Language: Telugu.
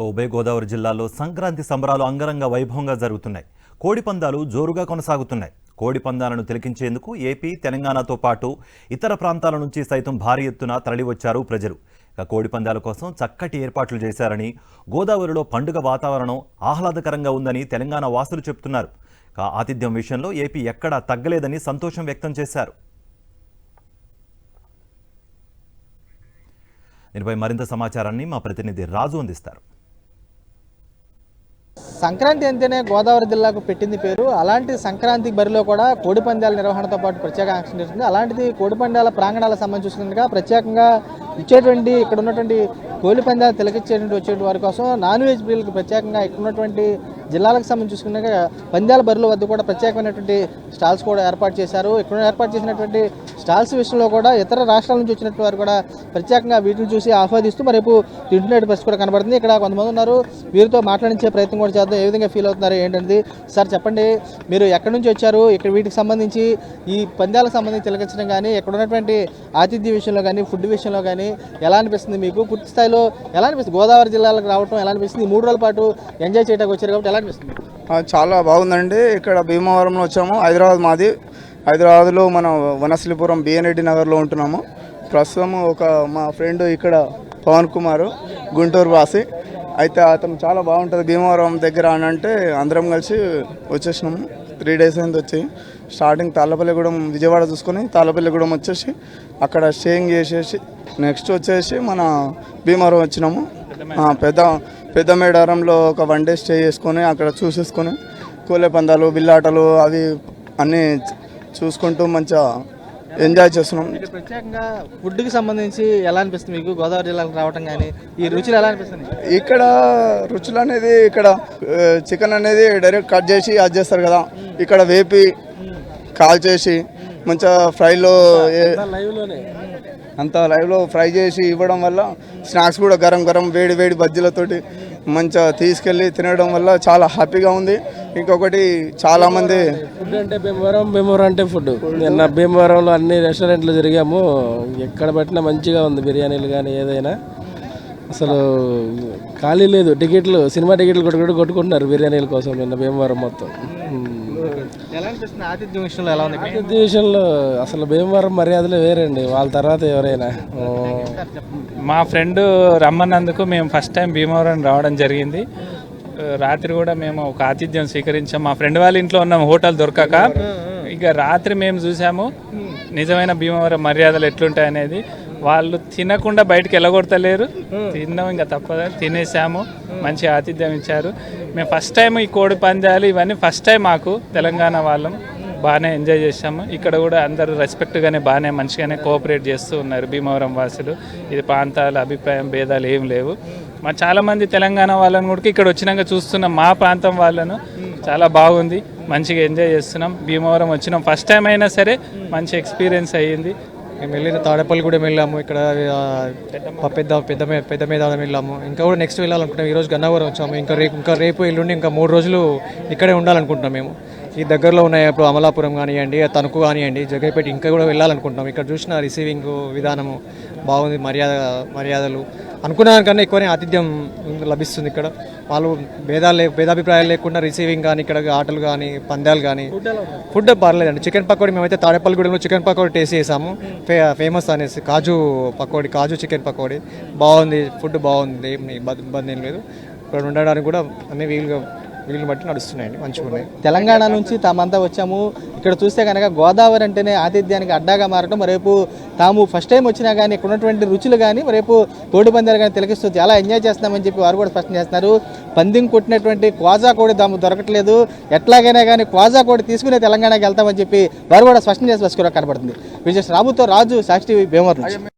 ఉభయ గోదావరి జిల్లాలో సంక్రాంతి సంబరాలు అంగరంగ వైభవంగా జరుగుతున్నాయి. కోడి పందాలు జోరుగా కొనసాగుతున్నాయి. కోడి పందాలను తిలకించేందుకు ఏపీ, తెలంగాణతో పాటు ఇతర ప్రాంతాల నుంచి సైతం భారీ ఎత్తున తరలివచ్చారు ప్రజలు. కోడి పందాల కోసం చక్కటి ఏర్పాట్లు చేశారని, గోదావరిలో పండుగ వాతావరణం ఆహ్లాదకరంగా ఉందని తెలంగాణ వాసులు చెబుతున్నారు. ఆతిథ్యం విషయంలో ఏపీ ఎక్కడా తగ్గలేదని సంతోషం వ్యక్తం చేశారు. దీనిపై మరింత సమాచారాన్ని మా ప్రతినిధి రాజు అందిస్తారు. సంక్రాంతి అంటేనే గోదావరి జిల్లాకు పెట్టింది పేరు. అలాంటి సంక్రాంతి బరిలో కూడా కోడి పందాల నిర్వహణతో పాటు ప్రత్యేక ఆకర్షణ చేస్తుంది. అలాంటిది కోడి పందాల ప్రాంగణాలకు సంబంధించినట్టుగా ప్రత్యేకంగా ఇచ్చేటువంటి ఇక్కడ ఉన్నటువంటి కోడి పందాలు తిలకిచ్చేటువంటి వచ్చేటువంటి వారి కోసం నాన్ వెజ్ ప్రియులకు ప్రత్యేకంగా ఇక్కడ ఉన్నటువంటి జిల్లాలకు సంబంధించి చూసుకున్నాక పందాల బరుల వద్ద కూడా ప్రత్యేకమైనటువంటి స్టాల్స్ కూడా ఏర్పాటు చేశారు. ఇక్కడ ఏర్పాటు చేసినటువంటి స్టాల్స్ విషయంలో కూడా ఇతర రాష్ట్రాల నుంచి వచ్చినటువంటి వారు కూడా ప్రత్యేకంగా వీటిని చూసి ఆహ్వాదిస్తూ మరేపు తింటున్నట్టు పరిస్థితి కూడా కనబడుతుంది. ఇక్కడ కొంతమంది ఉన్నారు, వీరితో మాట్లాడించే ప్రయత్నం కూడా చేద్దాం. ఏ విధంగా ఫీల్ అవుతున్నారు ఏంటంటే, సార్ చెప్పండి, మీరు ఎక్కడి నుంచి వచ్చారు? ఇక్కడ వీటికి సంబంధించి ఈ పందాలకు సంబంధించి తిలకించడం కానీ, ఇక్కడ ఉన్నటువంటి ఆతిథ్య విషయంలో కానీ, ఫుడ్ విషయంలో కానీ ఎలా అనిపిస్తుంది మీకు? పూర్తి స్థాయిలో ఎలా అనిపిస్తుంది? గోదావరి జిల్లాలకు రావడం ఎలా అనిపిస్తుంది? 3 రోజుల పాటు ఎంజాయ్ చేయడానికి వచ్చారు కాబట్టి ఎలా అనిపిస్తుంది? చాలా బాగుందండి. ఇక్కడ భీమవరంలో వచ్చాము. హైదరాబాద్ మాది. హైదరాబాద్లో మనం వనశ్లీపురం బిఎన్ రెడ్డి నగర్లో ఉంటున్నాము. ప్రస్తుతం మా ఫ్రెండ్ ఇక్కడ పవన్ కుమార్, గుంటూరు వాసి. అయితే అతను చాలా బాగుంటుంది భీమవరం దగ్గర అని అంటే అందరం కలిసి వచ్చేసినాము. 3 days అయింది వచ్చి. స్టార్టింగ్ తాళ్ళపల్లిగూడెం విజయవాడ చూసుకొని తాళ్ళపల్లిగూడెం వచ్చేసి అక్కడ స్టేయింగ్ చేసేసి నెక్స్ట్ వచ్చేసి మన భీమవరం వచ్చినాము. పెద్ద మేడారంలో ఒక 1 day స్టే చేసుకొని అక్కడ చూసేసుకొని కోళ్ళ పందాలు, బిల్లాటలు అవి అన్నీ చూసుకుంటూ మంచిగా ఎంజాయ్ చేస్తున్నాం. ప్రత్యేకంగా ఫుడ్కి సంబంధించి ఎలా అనిపిస్తుంది మీకు? గోదావరి జిల్లాకు రావటం కానీ ఈ రుచులు ఎలా అనిపిస్తుంది? ఇక్కడ రుచులు అనేది ఇక్కడ చికెన్ అనేది డైరెక్ట్ కట్ చేసి అది చేస్తారు కదా, ఇక్కడ వేపి కాల్ చేసి మంచిగా ఫ్రైలో అంతా లైవ్లో ఫ్రై చేసి ఇవ్వడం వల్ల స్నాక్స్ కూడా గరం గరం వేడి వేడి బజ్జీలతోటి మంచిగా తీసుకెళ్ళి తినడం వల్ల చాలా హ్యాపీగా ఉంది. ఇంకొకటి చాలామంది ఫుడ్ అంటే భీమవరం అంటే ఫుడ్. నిన్న భీమవరంలో అన్ని రెస్టారెంట్లు తిరిగాము. ఎక్కడ పెట్టినా మంచిగా ఉంది. బిర్యానీలు కానీ ఏదైనా అసలు ఖాళీ లేదు. సినిమా టికెట్లు కొట్టుకుంటున్నారు బిర్యానీల కోసం నిన్న భీమవరం మొత్తం. ఆతిథ్యం విషయంలో ఎలా ఉంది? ఆతిథ్య విషయంలో అసలు భీమవరం మర్యాదలు వేరండి. వాళ్ళ తర్వాత ఎవరైనా. మా ఫ్రెండ్ రమ్మన్నందుకు మేము ఫస్ట్ టైం భీమవరం రావడం జరిగింది. రాత్రి కూడా మేము ఒక ఆతిథ్యం స్వీకరించాం. మా ఫ్రెండ్ వాళ్ళ ఇంట్లో ఉన్న హోటల్ దొరకక ఇక రాత్రి మేము చూసాము నిజమైన భీమవరం మర్యాదలు ఎట్లుంటాయి అనేది. వాళ్ళు తినకుండా బయటకు వెళ్ళగొడతలేరు. తిన్నాం, ఇంకా తప్పదు, తినేసాము. మంచి ఆతిథ్యం ఇచ్చారు. మేము ఫస్ట్ టైం ఈ కోడి పందాలు ఇవన్నీ ఫస్ట్ టైం మాకు తెలంగాణ వాళ్ళం. బాగానే ఎంజాయ్ చేసాము. ఇక్కడ కూడా అందరూ రెస్పెక్ట్గానే బాగానే మంచిగానే కోఆపరేట్ చేస్తూ ఉన్నారు భీమవరం వాసులు. ఇది ప్రాంతాల అభిప్రాయం భేదాలు ఏం లేవు. మా చాలామంది తెలంగాణ వాళ్ళని కూడా ఇక్కడ వచ్చినాక చూస్తున్నాం. మా ప్రాంతం వాళ్ళను చాలా బాగుంది, మంచిగా ఎంజాయ్ చేస్తున్నాం. భీమవరం వచ్చినాం ఫస్ట్ టైం అయినా సరే మంచి ఎక్స్పీరియన్స్ అయ్యింది. మేము వెళ్ళిన తాడేపల్లిగూడెం వెళ్ళాము. ఇక్కడ పెద్ద మేదారం వెళ్ళాము. ఇంకా కూడా నెక్స్ట్ వెళ్ళాలనుకుంటాం. ఈరోజు గన్నవరం వచ్చాము. ఇంకా రేపు ఎల్లుండి ఇంకా 3 రోజులు ఇక్కడే ఉండాలనుకుంటున్నాం మేము. ఈ దగ్గరలో ఉన్నాయి ఇప్పుడు అమలాపురం కానివ్వండి, తణుకు కానివ్వండి, జగ్గైపేట ఇంకా కూడా వెళ్ళాలనుకుంటున్నాం. ఇక్కడ చూసిన రిసీవింగ్ విధానము బాగుంది. మర్యాదలు అనుకున్న దానికన్నా ఎక్కువనే ఆతిథ్యం లభిస్తుంది. ఇక్కడ వాళ్ళు భేదాభిప్రాయాలు లేకుండా రిసీవింగ్ కానీ, ఇక్కడ ఆటలు కానీ, పందాలు కానీ. ఫుడ్ పర్లేదండి. చికెన్ పకోడీ మేమైతే తాడేపల్లిగూడెంలో చికెన్ పకోడీ టేస్ట్ చేసాము. ఫేమస్ అనేసి కాజు చికెన్ పకోడీ బాగుంది. ఫుడ్ బాగుంది, ఇబ్బంది ఏం లేదు. ఇక్కడ ఉండడానికి కూడా అన్ని వీళ్ళని బట్టి నడుస్తున్నాయండి, మంచిగా ఉన్నాయి. తెలంగాణ నుంచి తామంతా వచ్చాము. ఇక్కడ చూస్తే కనుక గోదావరి అంటేనే ఆతిథ్యానికి అడ్డాగా మారటం. రేపు తాము ఫస్ట్ టైం వచ్చినా కానీ ఇక్కడ ఉన్నటువంటి రుచులు కానీ రేపు కోడి పందాలు కానీ తిలకిస్తూ చాలా ఎంజాయ్ చేస్తున్నామని చెప్పి వారు కూడా స్పష్టం చేస్తున్నారు. పందెం కొట్టినటువంటి క్వాజా కోడి తాము దొరకట్లేదు, ఎట్లాగైనా కానీ క్వాజా కోడి తీసుకునే తెలంగాణకి వెళ్తామని చెప్పి వారు కూడా స్పష్టం చేసి కనబడుతుంది. విజయ్ రాబుతో రాజు, సాక్షి టీవీ, భీమవరం.